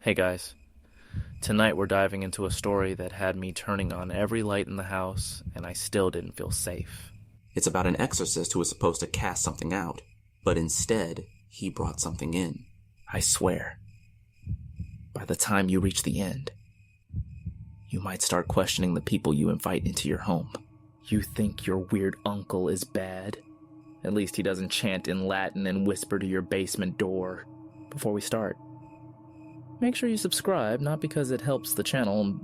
Hey guys, tonight we're diving into a story that had me turning on every light in the house, and I still didn't feel safe. It's about an exorcist who was supposed to cast something out, but instead, he brought something in. I swear, by the time you reach the end, you might start questioning the people you invite into your home. You think your weird uncle is bad? At least he doesn't chant in Latin and whisper to your basement door. Before we start, make sure you subscribe, not because it helps the channel,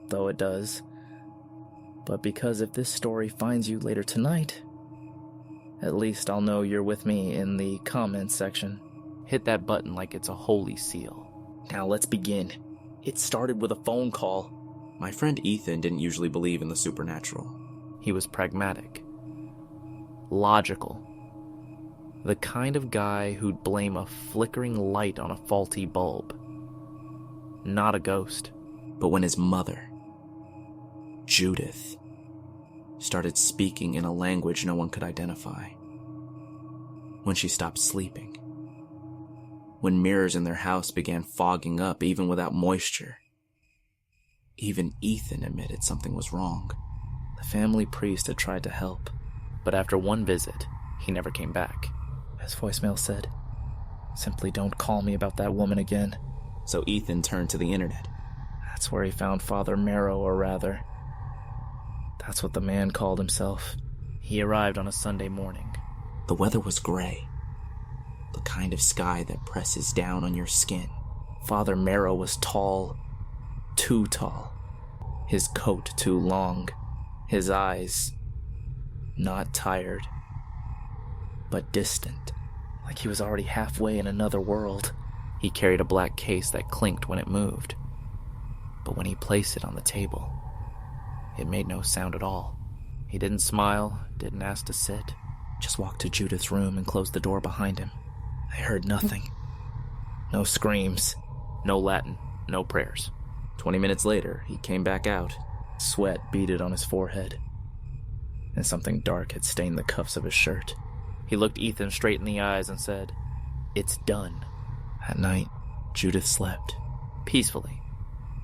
though it does, but because if this story finds you later tonight, at least I'll know you're with me in the comments section. Hit that button like it's a holy seal. Now let's begin. It started with a phone call. My friend Ethan didn't usually believe in the supernatural. He was pragmatic, logical, the kind of guy who'd blame a flickering light on a faulty bulb. Not a ghost. But when his mother, Judith, started speaking in a language no one could identify, when she stopped sleeping, when mirrors in their house began fogging up even without moisture, even Ethan admitted something was wrong. The family priest had tried to help, but after one visit, he never came back. His voicemail said, "Simply don't call me about that woman again." So Ethan turned to the internet. That's where he found Father Marrow, or rather, that's what the man called himself. He arrived on a Sunday morning. The weather was gray, the kind of sky that presses down on your skin. Father Marrow was tall, too tall, his coat too long, his eyes not tired, but distant, like he was already halfway in another world. He carried a black case that clinked when it moved, but when he placed it on the table, it made no sound at all. He didn't smile, didn't ask to sit, just walked to Judith's room and closed the door behind him. I heard nothing. No screams, no Latin, no prayers. 20 minutes later, he came back out. Sweat beaded on his forehead, and something dark had stained the cuffs of his shirt. He looked Ethan straight in the eyes and said, "It's done." At night, Judith slept peacefully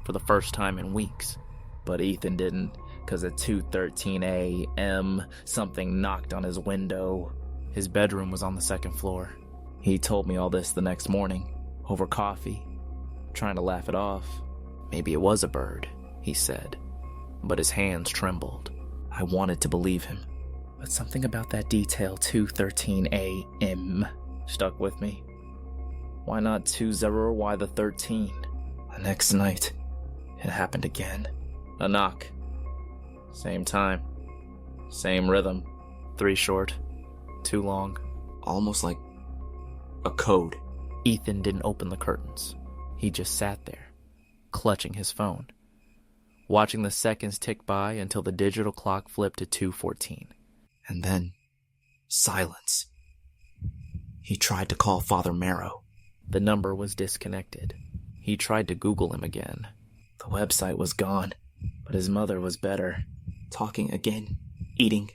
for the first time in weeks. But Ethan didn't, because at 2:13 a.m., something knocked on his window. His bedroom was on the second floor. He told me all this the next morning, over coffee, trying to laugh it off. Maybe it was a bird, he said, but his hands trembled. I wanted to believe him, but something about that detail, 2:13 a.m., stuck with me. Why not 20 or why the 13? The next night, it happened again. A knock. Same time. Same rhythm. 3 short. 2 long. Almost like a code. Ethan didn't open the curtains. He just sat there, clutching his phone, watching the seconds tick by until the digital clock flipped to 2:14. And then, silence. He tried to call Father Marrow. The number was disconnected. He tried to Google him again. The website was gone, but his mother was better. Talking again, eating,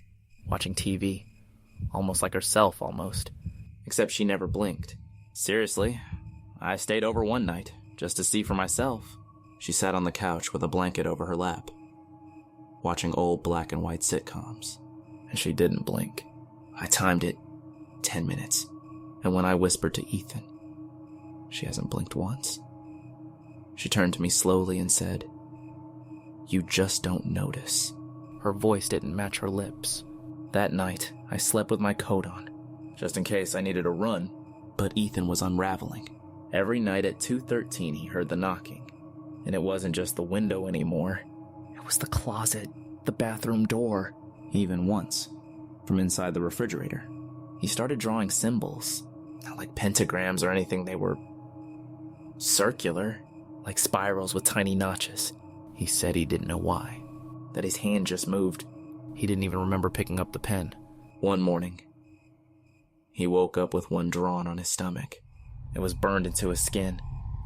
watching TV, almost like herself almost. Except she never blinked. Seriously, I stayed over one night, just to see for myself. She sat on the couch with a blanket over her lap, watching old black and white sitcoms. And she didn't blink. I timed it, 10 minutes. And when I whispered to Ethan, she hasn't blinked once. She turned to me slowly and said, "You just don't notice." Her voice didn't match her lips. That night, I slept with my coat on, just in case I needed a run. But Ethan was unraveling. Every night at 2:13 he heard the knocking. And it wasn't just the window anymore. It was the closet, the bathroom door. Even once, from inside the refrigerator, he started drawing symbols. Not like pentagrams or anything, they were circular, like spirals with tiny notches. He said he didn't know why, that his hand just moved. He didn't even remember picking up the pen. One morning, he woke up with one drawn on his stomach. It was burned into his skin.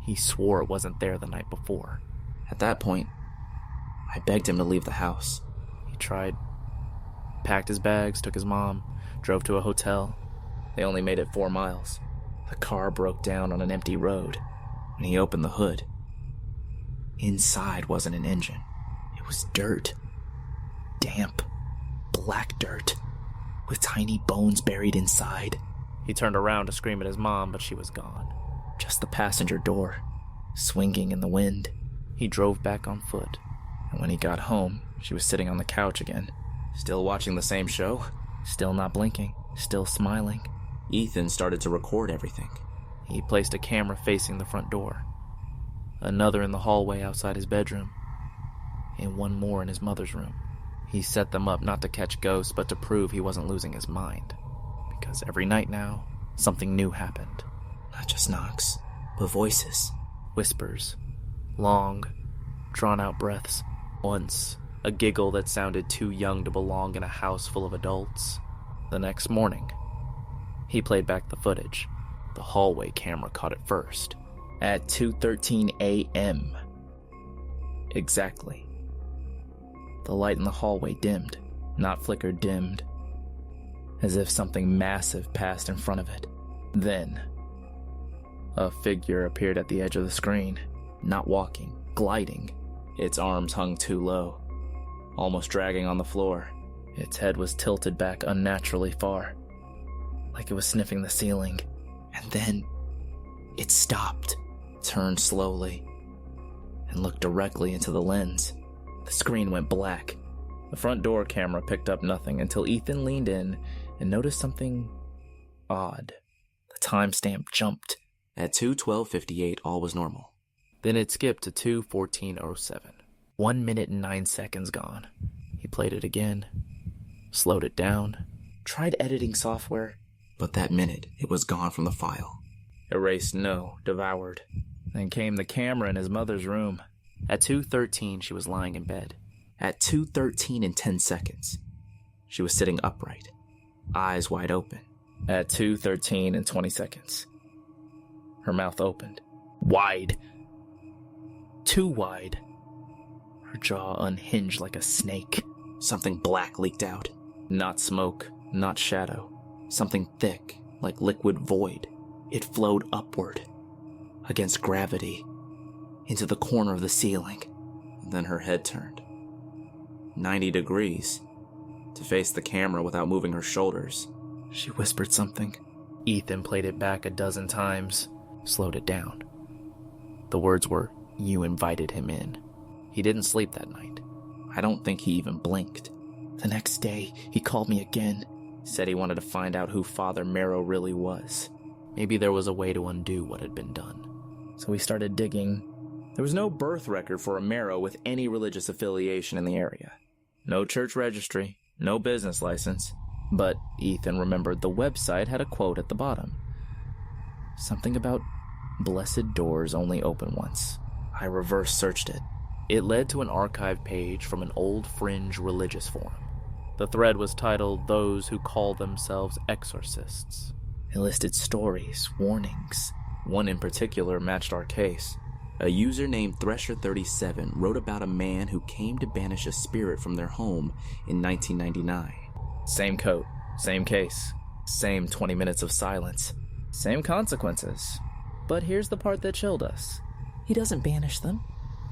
He swore it wasn't there the night before. At that point, I begged him to leave the house. He tried, packed his bags, took his mom, drove to a hotel. They only made it 4 miles. The car broke down on an empty road. When he opened the hood, inside wasn't an engine. It was dirt. Damp, black dirt, with tiny bones buried inside. He turned around to scream at his mom, but she was gone. Just the passenger door, swinging in the wind. He drove back on foot. And when he got home, she was sitting on the couch again, still watching the same show, Still not blinking, still smiling. Ethan started to record everything. He placed a camera facing the front door, another in the hallway outside his bedroom, and one more in his mother's room. He set them up not to catch ghosts, but to prove he wasn't losing his mind. Because every night now, something new happened. Not just knocks, but voices. Whispers. Long, drawn-out breaths. Once, a giggle that sounded too young to belong in a house full of adults. The next morning, he played back the footage. The hallway camera caught it first. At 2:13 a.m. Exactly. The light in the hallway dimmed, not flickered, dimmed, as if something massive passed in front of it. Then, a figure appeared at the edge of the screen, not walking, gliding. Its arms hung too low, almost dragging on the floor. Its head was tilted back unnaturally far, like it was sniffing the ceiling. And then, it stopped, turned slowly, and looked directly into the lens. The screen went black. The front door camera picked up nothing until Ethan leaned in and noticed something odd. The timestamp jumped. At 2:12:58, all was normal. Then it skipped to 2:14:07. 1 minute and 9 seconds gone. He played it again, slowed it down, tried editing software, but that minute, it was gone from the file. Erased, no, devoured. Then came the camera in his mother's room. At 2:13, she was lying in bed. At 2:13 and 10 seconds, she was sitting upright, eyes wide open. At 2:13 and 20 seconds, her mouth opened, wide, too wide. Her jaw unhinged like a snake. Something black leaked out. Not smoke, not shadow. Something thick, like liquid void. It flowed upward, against gravity, into the corner of the ceiling. Then her head turned 90 degrees to face the camera without moving her shoulders. She whispered something. Ethan played it back a dozen times, slowed it down. The words were, "You invited him in." He didn't sleep that night. I don't think he even blinked. The next day, he called me again. Said he wanted to find out who Father Marrow really was. Maybe there was a way to undo what had been done. So we started digging. There was no birth record for a Marrow with any religious affiliation in the area. No church registry, no business license. But Ethan remembered the website had a quote at the bottom. Something about blessed doors only open once. I reverse searched it. It led to an archive page from an old fringe religious forum. The thread was titled, "Those Who Call Themselves Exorcists." It listed stories, warnings. One in particular matched our case. A user named Thresher37 wrote about a man who came to banish a spirit from their home in 1999. Same coat, same case, same 20 minutes of silence, same consequences. But here's the part that chilled us. He doesn't banish them.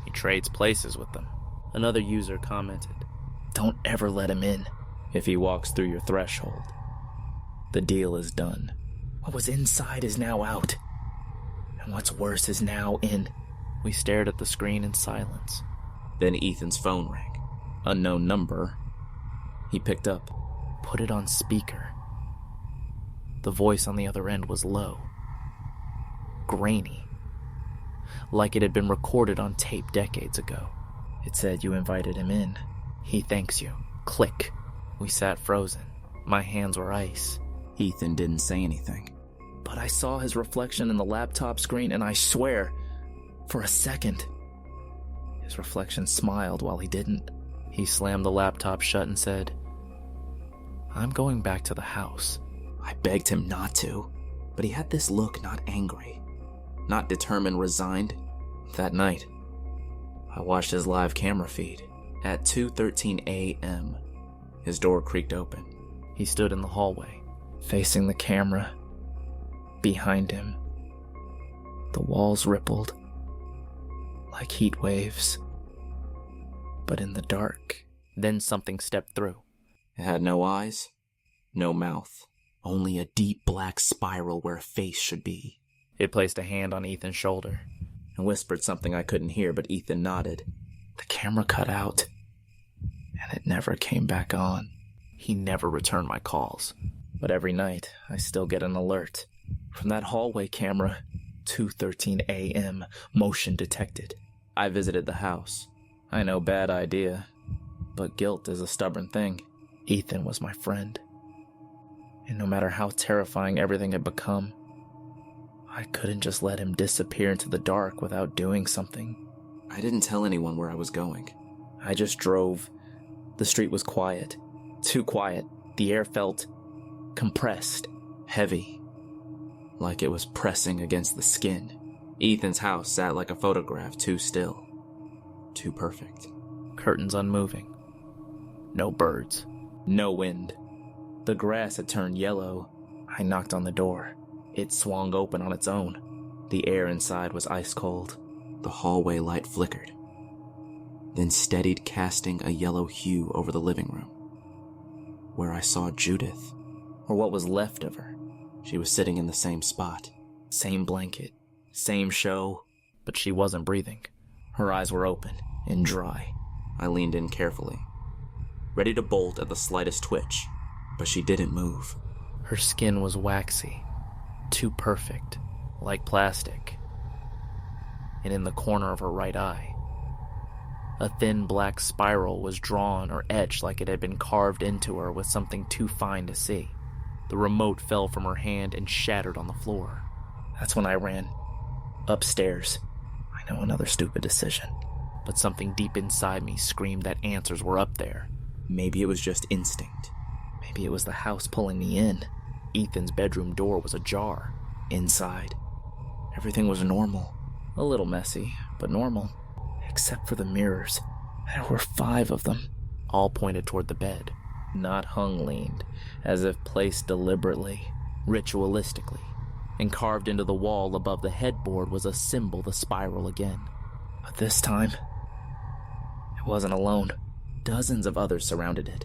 He trades places with them. Another user commented, "Don't ever let him in. If he walks through your threshold, the deal is done. What was inside is now out. And what's worse is now in." We stared at the screen in silence. Then Ethan's phone rang. Unknown number. He picked up. Put it on speaker. The voice on the other end was low, grainy, like it had been recorded on tape decades ago. It said, "You invited him in. He thanks you." Click. We sat frozen. My hands were ice. Ethan didn't say anything. But I saw his reflection in the laptop screen, and I swear, for a second, his reflection smiled while he didn't. He slammed the laptop shut and said, "I'm going back to the house." I begged him not to, but he had this look, not angry, not determined, resigned. That night, I watched his live camera feed. At 2:13 a.m., his door creaked open. He stood in the hallway, facing the camera. Behind him, The walls rippled like heat waves, but in the dark. Then something stepped through. It had no eyes, no mouth, only a deep black spiral where a face should be. It placed a hand on Ethan's shoulder and whispered something I couldn't hear, but Ethan nodded. The camera cut out, and it never came back on. He never returned my calls, but every night I still get an alert from that hallway camera. 2:13 a.m. Motion detected. I visited the house. I know, bad idea, but guilt is a stubborn thing. Ethan was my friend, and no matter how terrifying everything had become, I couldn't just let him disappear into the dark without doing something. I didn't tell anyone where I was going. I just drove. The street was quiet. Too quiet. The air felt compressed, heavy, like it was pressing against the skin. Ethan's house sat like a photograph, too still, too perfect. Curtains unmoving. No birds. No wind. The grass had turned yellow. I knocked on the door. It swung open on its own. The air inside was ice cold. The hallway light flickered, then steadied, casting a yellow hue over the living room, where I saw Judith, or what was left of her. She was sitting in the same spot. Same blanket. Same show. But she wasn't breathing. Her eyes were open and dry. I leaned in carefully, ready to bolt at the slightest twitch, but she didn't move. Her skin was waxy, too perfect, like plastic. And in the corner of her right eye, a thin black spiral was drawn or etched like it had been carved into her with something too fine to see. The remote fell from her hand and shattered on the floor. That's when I ran upstairs. I know, another stupid decision, but something deep inside me screamed that answers were up there. Maybe it was just instinct. Maybe it was the house pulling me in. Ethan's bedroom door was ajar. Inside, everything was normal. A little messy, but normal. Except for the mirrors. There were 5 of them. All pointed toward the bed. Not hung leaned, as if placed deliberately, ritualistically. And carved into the wall above the headboard was a symbol, the spiral again. But this time, it wasn't alone. Dozens of others surrounded it.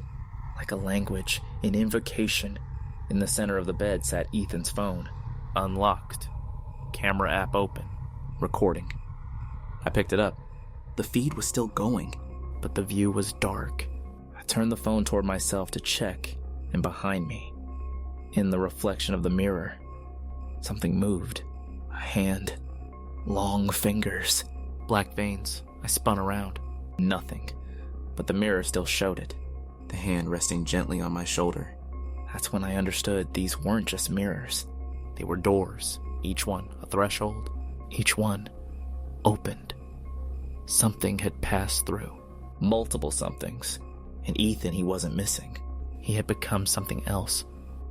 Like a language, an invocation. In the center of the bed sat Ethan's phone. Unlocked. Camera app open. Recording. I picked it up. The feed was still going, but the view was dark. I turned the phone toward myself to check, and behind me, in the reflection of the mirror, something moved. A hand. Long fingers. Black veins. I spun around. Nothing. But the mirror still showed it. The hand resting gently on my shoulder. That's when I understood these weren't just mirrors. They were doors. Each one a threshold. Each one opened. Something had passed through. Multiple somethings. And Ethan, he wasn't missing. He had become something else.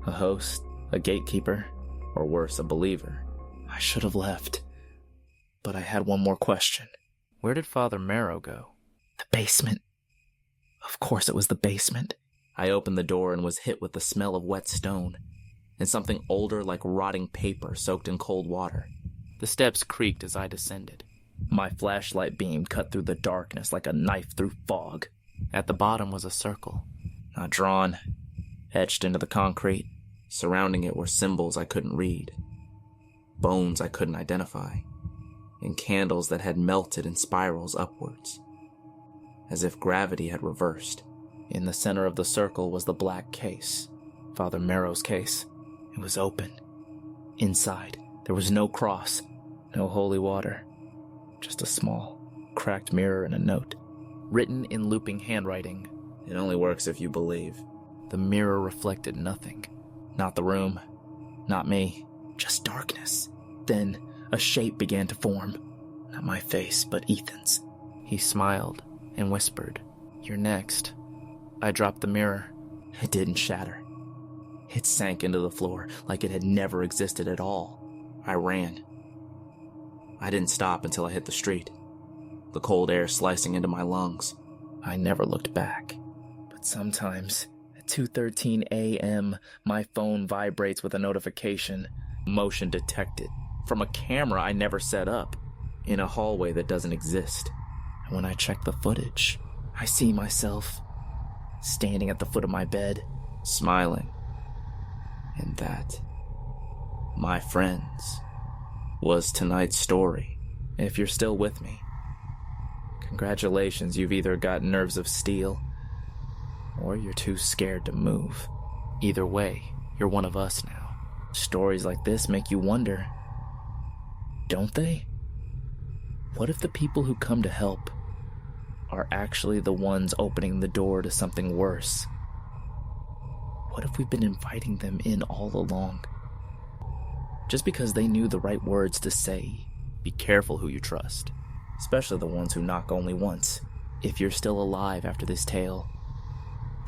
A host, a gatekeeper, or worse, a believer. I should have left. But I had one more question. Where did Father Marrow go? The basement. Of course it was the basement. I opened the door and was hit with the smell of wet stone, and something older like rotting paper soaked in cold water. The steps creaked as I descended. My flashlight beam cut through the darkness like a knife through fog. At the bottom was a circle, not drawn, etched into the concrete. Surrounding it were symbols I couldn't read, bones I couldn't identify, and candles that had melted in spirals upwards, as if gravity had reversed. In the center of the circle was the black case, Father Marrow's case. It was open. Inside, there was no cross, no holy water, just a small, cracked mirror and a note, written in looping handwriting. It only works if you believe. The mirror reflected nothing. Not the room, not me, just darkness. Then a shape began to form. Not my face, but Ethan's. He smiled and whispered, "You're next." I dropped the mirror. It didn't shatter. It sank into the floor like it had never existed at all. I ran. I didn't stop until I hit the street, the cold air slicing into my lungs. I never looked back. But sometimes, at 2:13 a.m., my phone vibrates with a notification. Motion detected. from a camera I never set up, in a hallway that doesn't exist. And when I check the footage, I see myself standing at the foot of my bed, smiling. And that, my friends, was tonight's story. If you're still with me, congratulations, you've either got nerves of steel, or you're too scared to move. Either way, you're one of us now. Stories like this make you wonder, don't they? What if the people who come to help are actually the ones opening the door to something worse? What if we've been inviting them in all along? Just because they knew the right words to say. Be careful who you trust, especially the ones who knock only once. If you're still alive after this tale,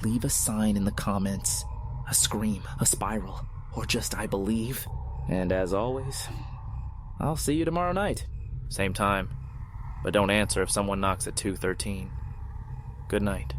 leave a sign in the comments, a scream, a spiral, or just I believe. And as always, I'll see you tomorrow night. Same time, but don't answer if someone knocks at 2:13. Good night.